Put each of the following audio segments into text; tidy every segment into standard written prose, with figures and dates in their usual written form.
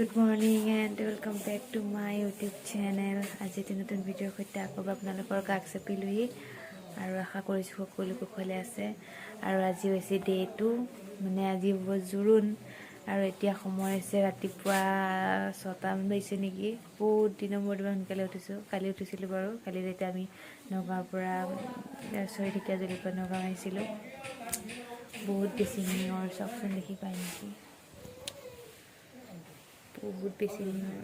Good morning and welcome back to my YouTube channel. আজি নতুন ভিডিঅ'ৰ সৈতে আকৌ আপোনালোকৰ কাষ চাপিলোহি আৰু আশা কৰিছোঁ সকলো কুশলে আছে আৰু আজি হৈছে ডে 2 মানে আজি হ'ব জোৰোণ আৰু এতিয়া সময় আছে ৰাতিপুৱা 6টা মান হৈছে নেকি বহুত দিনৰ মূৰত সোনকালে উঠিছোঁ কালি উঠিছিলোঁ বাৰু কালি যেতিয়া আমি নগাঁৱৰ পৰা চৰিটিকা জলিপা নগাঁও আহিছিলোঁ বহুত বেছি নিয়ৰ চাওকচোন দেখি পাই নেকি বহুত বেছি নিয়ৰ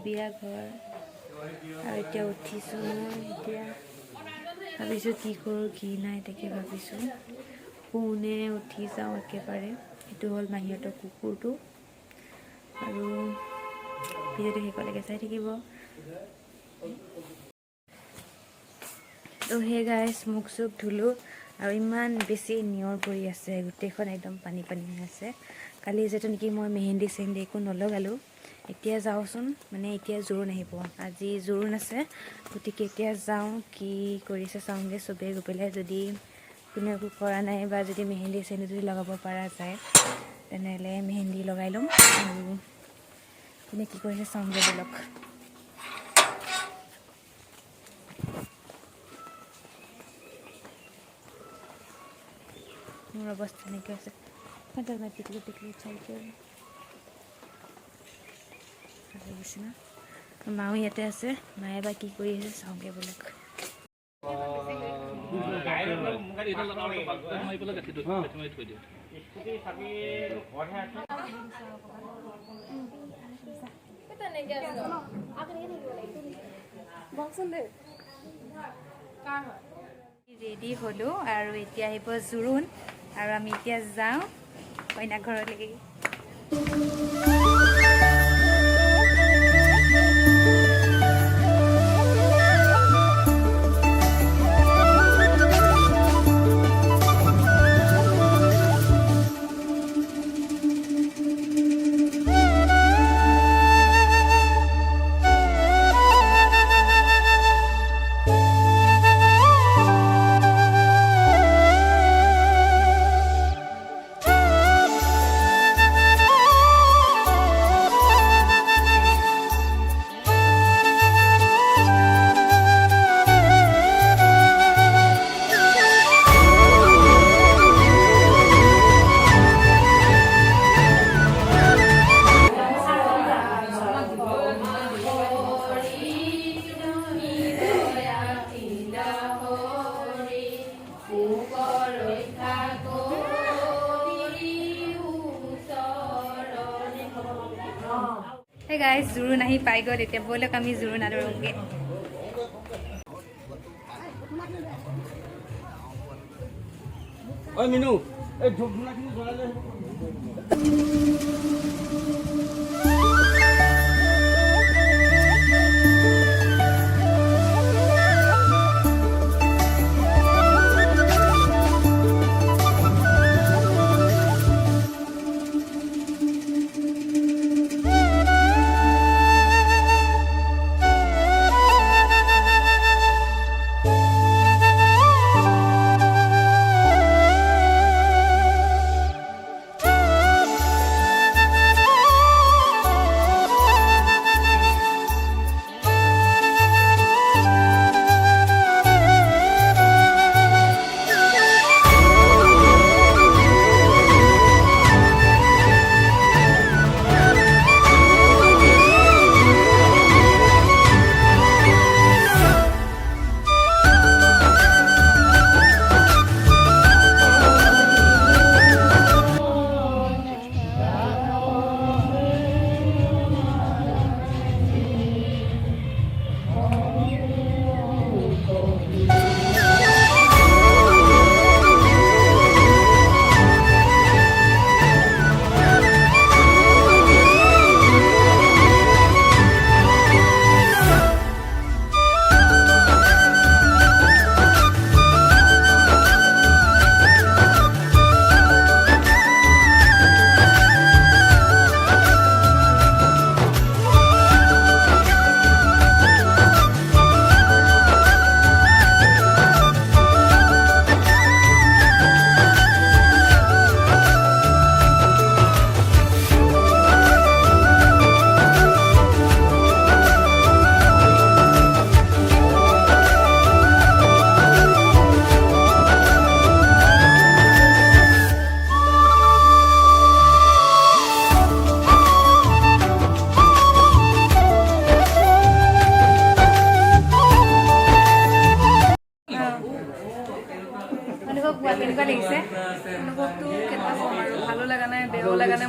বিয়া ঘৰ আৰু এতিয়া উঠিছোঁ এতিয়া ভাবিছোঁ কি কৰোঁ কি নাই তাকে ভাবিছোঁ পুনে উঠি যাওঁ একেবাৰে এইটো হ'ল মাহীহঁতৰ কুকুৰটো আৰু ভিডিঅ'টো শেষলৈকে চাই থাকিব তো হে গাইছ মুখ চুখ ধুলোঁ আৰু ইমান বেছি নিয়ৰ পৰি আছে গোটেইখন একদম পানী পানী হৈ আছে কালি যিহেতু নেকি মই মেহেন্দি চেহেন্দি একো নলগালোঁ এতিয়া যাওঁচোন মানে এতিয়া জোৰোণ আহিব আজি জোৰোণ আছে গতিকে এতিয়া যাওঁ কি কৰিছে চাওঁগৈ চবেই গৈ পেলাই যদি কোনো একো কৰা নাই বা যদি মেহেন্দি চেহেন্দি যদি লগাব পৰা যায় তেনেহ'লে মেহেন্দি লগাই ল'ম আৰু কোনে কি কৰিছে চাওঁগৈ ব'লক মোৰ অৱস্থা এনেকৈ আছে মই টিকলি টিকলি চাইকেল লাগিছে না মাও ইয়াতে আছে মায়ে বা কি কৰি আছে চাওঁগৈ ব'লক ৰেডি হ'লোঁ আৰু এতিয়া আহিব জোৰোণ আৰু আমি এতিয়া যাওঁ কইনা ঘৰলৈ Hey guys, জোৰোণ আহি পাই গ'ল এতিয়া ব'লক আমি জোৰোণ আদৰোঁগৈ ঐ মিনু এই ধূপ ধূনাখিনি জ্বলালে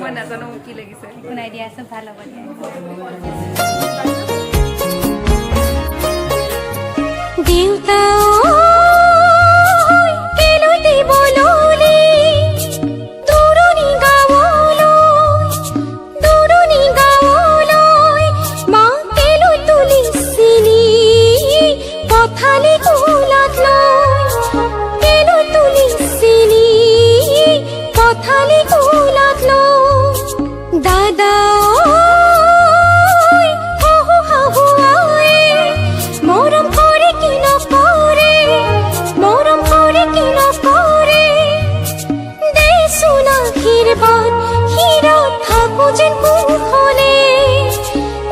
মই নাজানো কি লাগিছে শুনাই দিয়াচোন ভাল হ'ব দিয়া দেউতা কেলতি বললি দূৰণি গাঁৱলৈ মা কেলৈ তুলিছিলি পথালি কোলাত লৈ কেলৈ তুলিছিলি পথালি কোলাত লৈ দাদা মৰম কৰে কি নকৰে দেচোন আশীৰ্বাদ শিৰত থাকো যেন কুশলে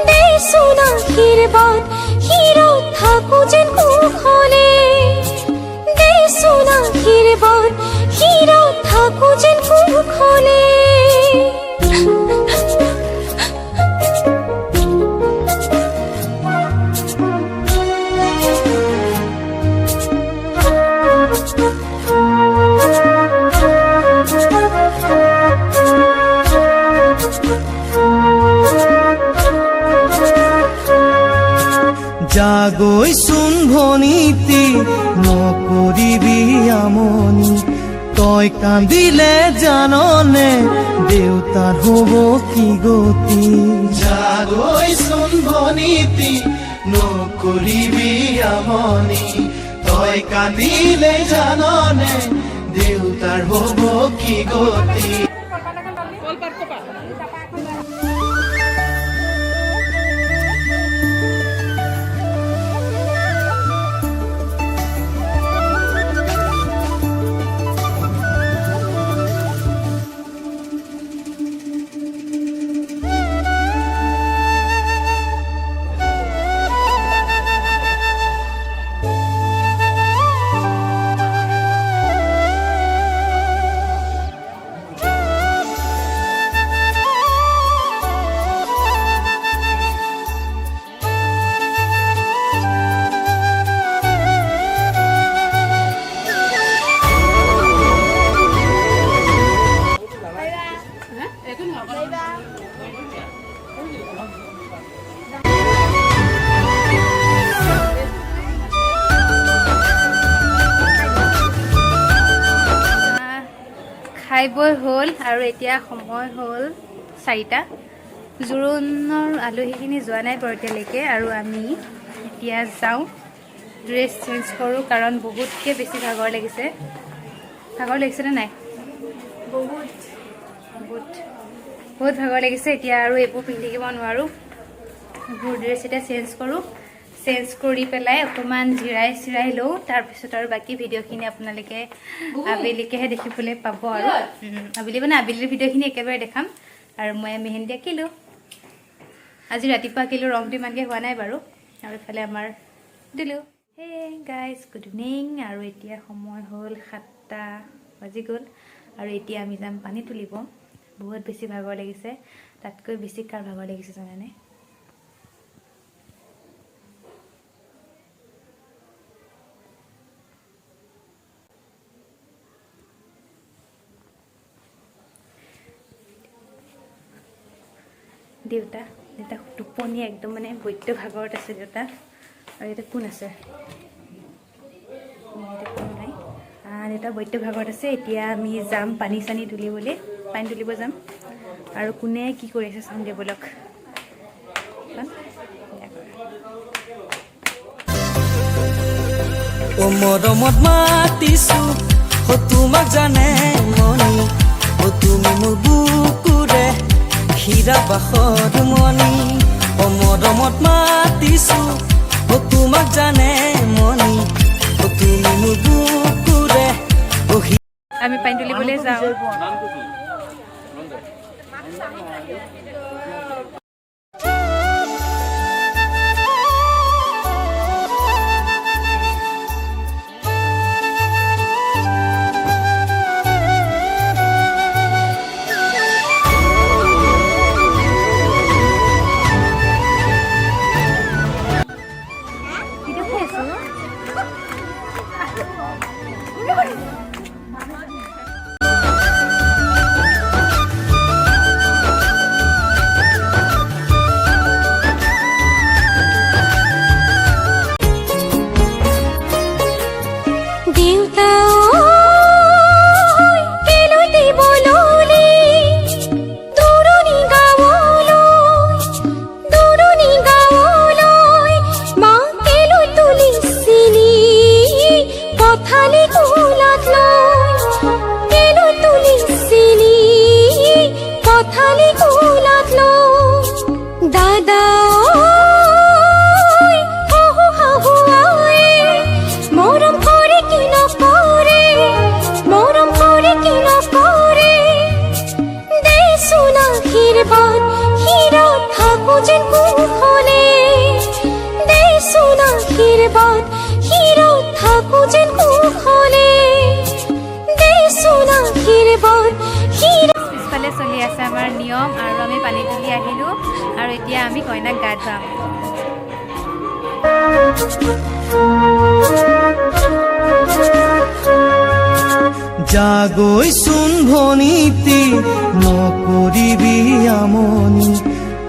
দেচোন আশীৰ্বাদ শিৰত থাকো যেন কুশলে দেচোন আশীৰ্বাদ শিৰত থাকো যেন কুশলে জাগৈচোন ভনীতি নকৰিবি আমনি তই কান্দিলে জাননে দেউতাৰ হ'ব কি গতি জাগৈচোন ভনীতি নকৰিবি আমনি তই কান্দিলে জাননে দেউতাৰ হ'ব কি গতি কলপাত কপা খাই বৈ হ'ল আৰু এতিয়া সময় হ'ল 4টা জোৰোণৰ আলহীখিনি যোৱা নাই বাৰু এতিয়ালৈকে আৰু আমি এতিয়া যাওঁ ড্ৰেছ চেঞ্জ কৰোঁ কাৰণ বহুতকৈ বেছি ভাগৰ লাগিছেনে নাই বহুত ভাগৰ লাগিছে এতিয়া আৰু এইবোৰ পিন্ধি থাকিব নোৱাৰোঁ এইবোৰ ড্ৰেছ এতিয়া চেঞ্জ কৰি পেলাই অকণমান জিৰাই লওঁ তাৰপিছত আৰু বাকী ভিডিঅ'খিনি আপোনালোকে আবেলিকেহে দেখিবলৈ পাব আৰু আবেলিৰ ভিডিঅ'খিনি একেবাৰে দেখাম আৰু মই মেহেন্দি আঁকিলোঁ আজি ৰাতিপুৱা আঁকিলোঁ ৰংটো ইমানকৈ হোৱা নাই বাৰু আৰু ইফালে আমাৰ দিলোঁ হে গাইজ গুড ইভিনিং আৰু এতিয়া সময় হ'ল 7টা বাজি গ'ল আৰু এতিয়া আমি যাম পানী তুলিব বহুত বেছি ভাগৰ লাগিছে তাতকৈ বেছি কাৰ ভাগৰ লাগিছে জানেনে দেউতা টোপনি একদম মানে বৈদ্য ভাগৰত আছে দেউতা আৰু ইয়াতে কোন আছে দেউতা বৈদ্য ভাগৰত আছে এতিয়া আমি যাম পানী তুলিব যাম আৰু কোনে কি কৰি আছে চাম দিয়া বলক ও মৰমত মাতিছো ও তোমাক জানে মনি ও তুমি মোৰ বুকুৰে হীৰা বাখৰ মনি ও মৰমত মাতিছো ও তোমাক জানে মনি ও তুমি মোৰ বুকুৰে ও আমি পানী তুলিবলৈ যাওঁ নামটো কি পথালি কুলাত লো দাদা শাহু শাহু মৰম কৰে কি নকৰে মৰম কৰে কি নকৰে দেচোন আশীৰ্বাদ হীৰত থাকো যেন কুশলে দেচোন আশীৰ্বাদ হীৰত থাকো যেন কুশলে দেচোন আশীৰ্বাদ পিছফালে চলি আছে আমাৰ নিয়ম আৰু আমি পানী তুলি আহিলোঁ আৰু এতিয়া আমি কইনাক গা ধুৱাম। জাগৈচোন ভনীতি নকৰিবি আমনি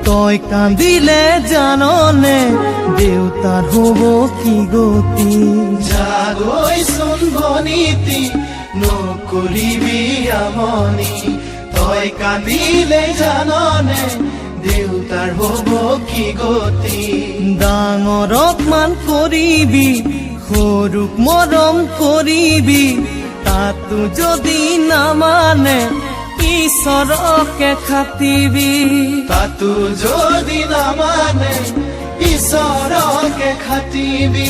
তই কান্দিলে জাননে দেউতাৰ হ'ব কি গতি জাগৈচোন ভনীতি নকৰিবি আমনি তই কান্দিলে জাননে দেউতাৰ হ'ব কি গতি ডাঙৰক মান কৰিবি সৰুক মৰম কৰিবি তাতো যদি নামানে ঈশ্বৰকে খাটিবি তাতো যদি নামানে ঈশ্বৰকে খাটিবি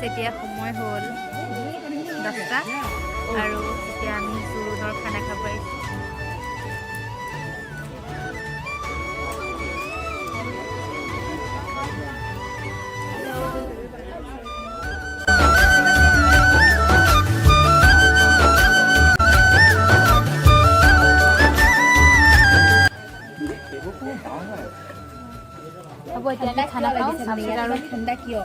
এতিয়া সময় হ'ল 10টা আৰু এতিয়া আমি জোৰোণৰ খানা খাব আহিছোঁ। হ'ব এতিয়া আমি খানা খাওঁ তাৰপিছত আৰু ঠাণ্ডা কিয়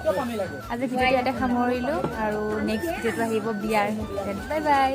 আজি ভিডিঅ'টো ইয়াতে সামৰিলোঁ আৰু নেক্সট ভিডিঅ'টো আহিব বিয়াৰ। Bye bye.